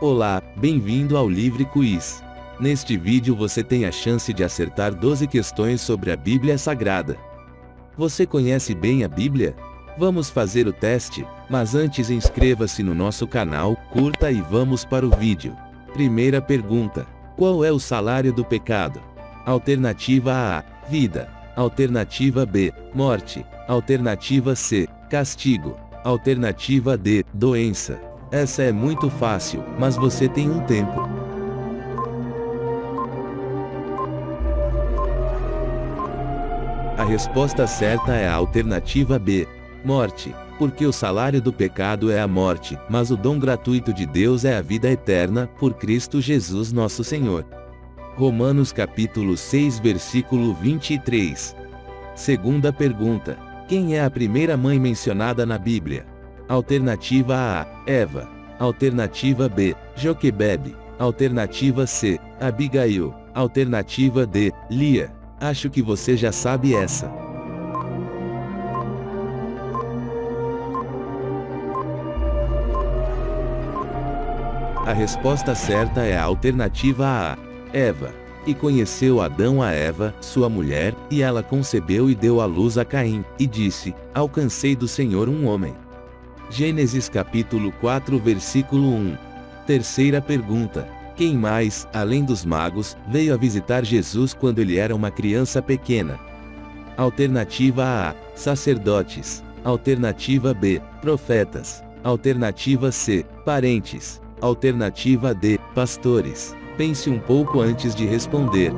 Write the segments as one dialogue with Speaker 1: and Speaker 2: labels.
Speaker 1: Olá, bem-vindo ao Livre Quiz. Neste vídeo você tem a chance de acertar 12 questões sobre a Bíblia Sagrada. Você conhece bem a Bíblia? Vamos fazer o teste, mas antes inscreva-se no nosso canal, curta e vamos para o vídeo. Primeira pergunta: qual é o salário do pecado? Alternativa A: vida. Alternativa B: morte. Alternativa C: castigo. Alternativa D: doença. Essa é muito fácil, mas você tem um tempo. A resposta certa é a alternativa B: morte, porque o salário do pecado é a morte, mas o dom gratuito de Deus é a vida eterna, por Cristo Jesus nosso Senhor. Romanos capítulo 6 versículo 23. Segunda pergunta: quem é a primeira mãe mencionada na Bíblia? Alternativa A: Eva. Alternativa B: Joquebebe. Alternativa C: Abigail. Alternativa D: Lia. Acho que você já sabe essa. A resposta certa é a alternativa A: Eva. E conheceu Adão a Eva, sua mulher, e ela concebeu e deu à luz a Caim, e disse: alcancei do Senhor um homem. Gênesis capítulo 4 versículo 1. Terceira pergunta: quem mais, além dos magos, veio a visitar Jesus quando ele era uma criança pequena? Alternativa A: sacerdotes. Alternativa B: profetas. Alternativa C: parentes. Alternativa D: pastores. Pense um pouco antes de responder.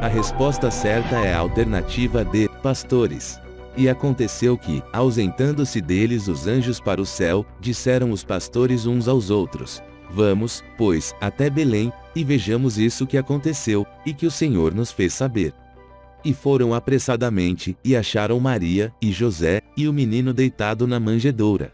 Speaker 1: A resposta certa é a alternativa D: pastores. E aconteceu que, ausentando-se deles os anjos para o céu, disseram os pastores uns aos outros: vamos, pois, até Belém, e vejamos isso que aconteceu, e que o Senhor nos fez saber. E foram apressadamente, e acharam Maria, e José, e o menino deitado na manjedoura.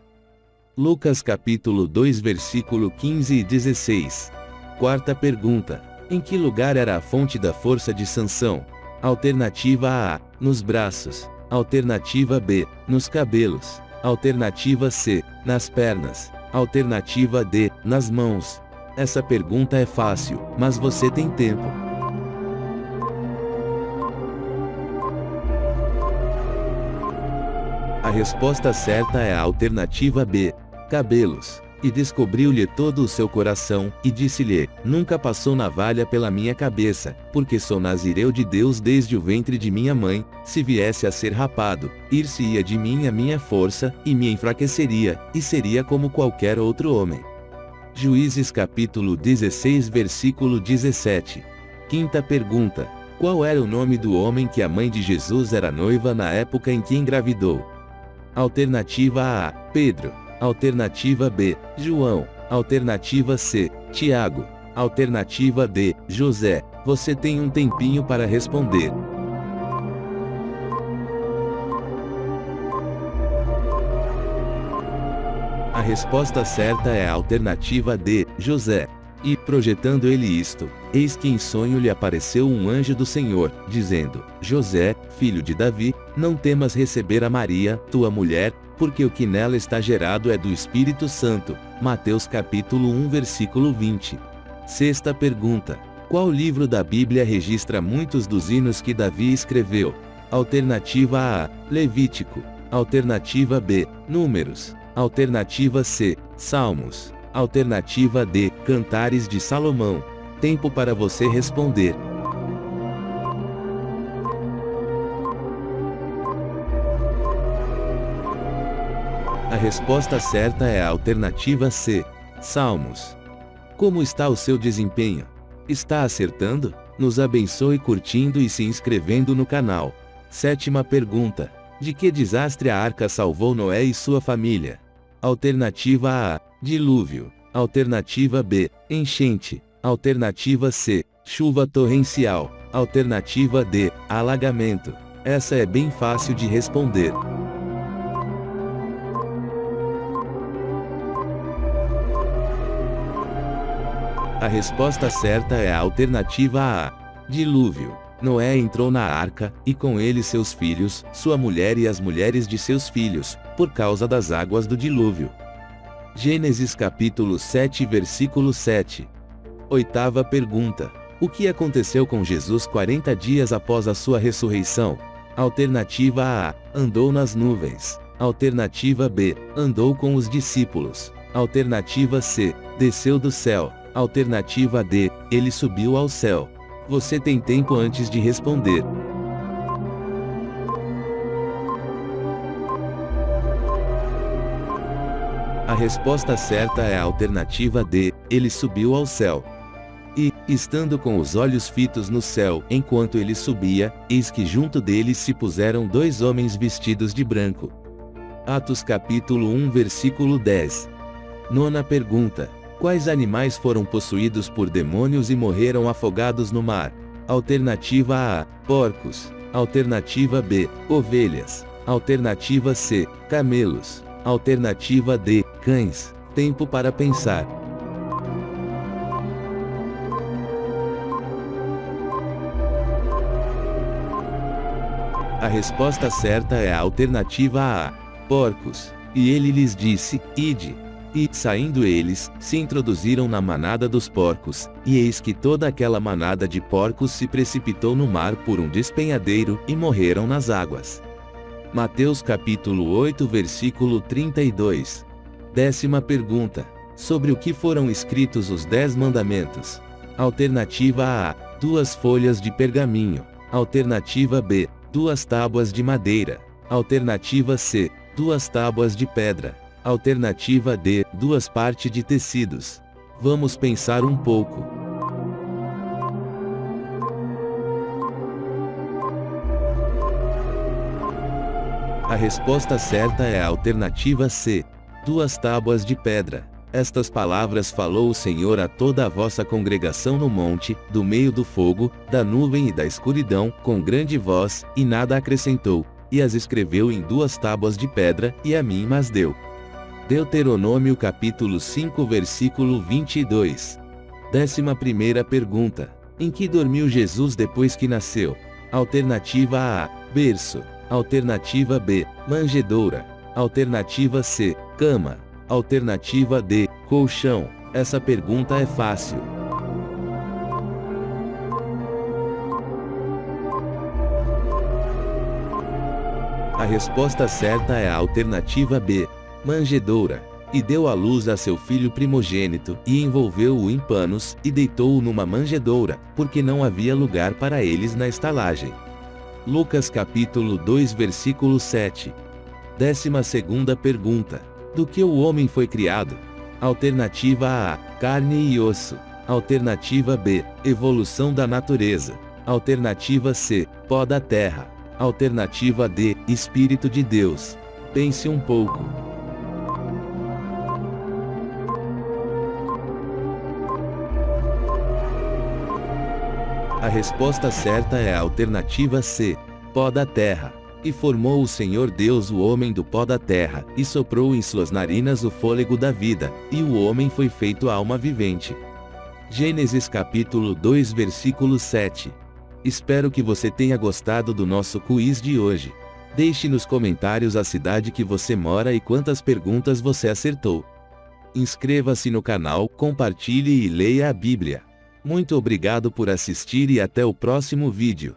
Speaker 1: Lucas capítulo 2 versículo 15 e 16. Quarta pergunta: em que lugar era a fonte da força de Sansão? Alternativa A: nos braços. Alternativa B: nos cabelos. Alternativa C: nas pernas. Alternativa D: nas mãos. Essa pergunta é fácil, mas você tem tempo. A resposta certa é a alternativa B: cabelos. E descobriu-lhe todo o seu coração, e disse-lhe: nunca passou navalha pela minha cabeça, porque sou nazireu de Deus desde o ventre de minha mãe. Se viesse a ser rapado, ir-se-ia de mim a minha força, e me enfraqueceria, e seria como qualquer outro homem. Juízes capítulo 16 versículo 17. Quinta pergunta: qual era o nome do homem que a mãe de Jesus era noiva na época em que engravidou? Alternativa A: Pedro. Alternativa B: João. Alternativa C: Tiago. Alternativa D: José. Você tem um tempinho para responder. A resposta certa é a alternativa D: José. E, projetando ele isto, eis que em sonho lhe apareceu um anjo do Senhor, dizendo: José, filho de Davi, não temas receber a Maria, tua mulher, porque o que nela está gerado é do Espírito Santo. Mateus capítulo 1 versículo 20. Sexta pergunta: qual livro da Bíblia registra muitos dos hinos que Davi escreveu? Alternativa A: Levítico. Alternativa B: Números. Alternativa C: Salmos. Alternativa D: Cantares de Salomão. Tempo para você responder. A resposta certa é a alternativa C: Salmos. Como está o seu desempenho? Está acertando? Nos abençoe curtindo e se inscrevendo no canal. Sétima pergunta: de que desastre a arca salvou Noé e sua família? Alternativa A: dilúvio. Alternativa B: enchente. Alternativa C: chuva torrencial. Alternativa D: alagamento. Essa é bem fácil de responder. A resposta certa é a alternativa A: dilúvio. Noé entrou na arca, e com ele seus filhos, sua mulher e as mulheres de seus filhos, por causa das águas do dilúvio. Gênesis capítulo 7 versículo 7. Oitava pergunta. O que aconteceu com Jesus 40 dias após a sua ressurreição? Alternativa A. Andou nas nuvens. Alternativa B. Andou com os discípulos. Alternativa C. Desceu do céu. Alternativa D. Ele subiu ao céu. Você tem tempo antes de responder. A resposta certa é a alternativa D. Ele subiu ao céu. E, estando com os olhos fitos no céu, enquanto ele subia, eis que junto dele se puseram dois homens vestidos de branco. Atos capítulo 1 versículo 10. Nona pergunta. Quais animais foram possuídos por demônios e morreram afogados no mar? Alternativa A. Porcos. Alternativa B. Ovelhas. Alternativa C. Camelos. Alternativa D. Cães. Tempo para pensar. A resposta certa é a alternativa A. Porcos. E ele lhes disse: Ide. E, saindo eles, se introduziram na manada dos porcos, e eis que toda aquela manada de porcos se precipitou no mar por um despenhadeiro, e morreram nas águas. Mateus capítulo 8 versículo 32. Décima pergunta. Sobre o que foram escritos os 10 mandamentos? Alternativa A. 2 folhas de pergaminho. Alternativa B. 2 tábuas de madeira. Alternativa C. 2 tábuas de pedra. Alternativa D. 2 partes de tecidos. Vamos pensar um pouco. A resposta certa é a alternativa C. 2 tábuas de pedra. Estas palavras falou o Senhor a toda a vossa congregação no monte, do meio do fogo, da nuvem e da escuridão, com grande voz, e nada acrescentou, e as escreveu em 2 tábuas de pedra, e a mim mas deu. Deuteronômio capítulo 5 versículo 22. 11ª pergunta. Em que dormiu Jesus depois que nasceu? Alternativa A. Berço. Alternativa B. Manjedoura. Alternativa C. Cama. Alternativa D. Colchão. Essa pergunta é fácil. A resposta certa é a alternativa B. Manjedoura. E deu à luz a seu filho primogênito, e envolveu-o em panos, e deitou-o numa manjedoura, porque não havia lugar para eles na estalagem. Lucas capítulo 2 versículo 7. 12ª pergunta. Do que o homem foi criado? Alternativa A. Carne e osso. Alternativa B. Evolução da natureza. Alternativa C. Pó da terra. Alternativa D. Espírito de Deus. Pense um pouco. A resposta certa é a alternativa C. Pó da terra. E formou o Senhor Deus o homem do pó da terra, e soprou em suas narinas o fôlego da vida, e o homem foi feito alma vivente. Gênesis capítulo 2 versículo 7. Espero que você tenha gostado do nosso quiz de hoje. Deixe nos comentários a cidade que você mora e quantas perguntas você acertou. Inscreva-se no canal, compartilhe e leia a Bíblia. Muito obrigado por assistir e até o próximo vídeo.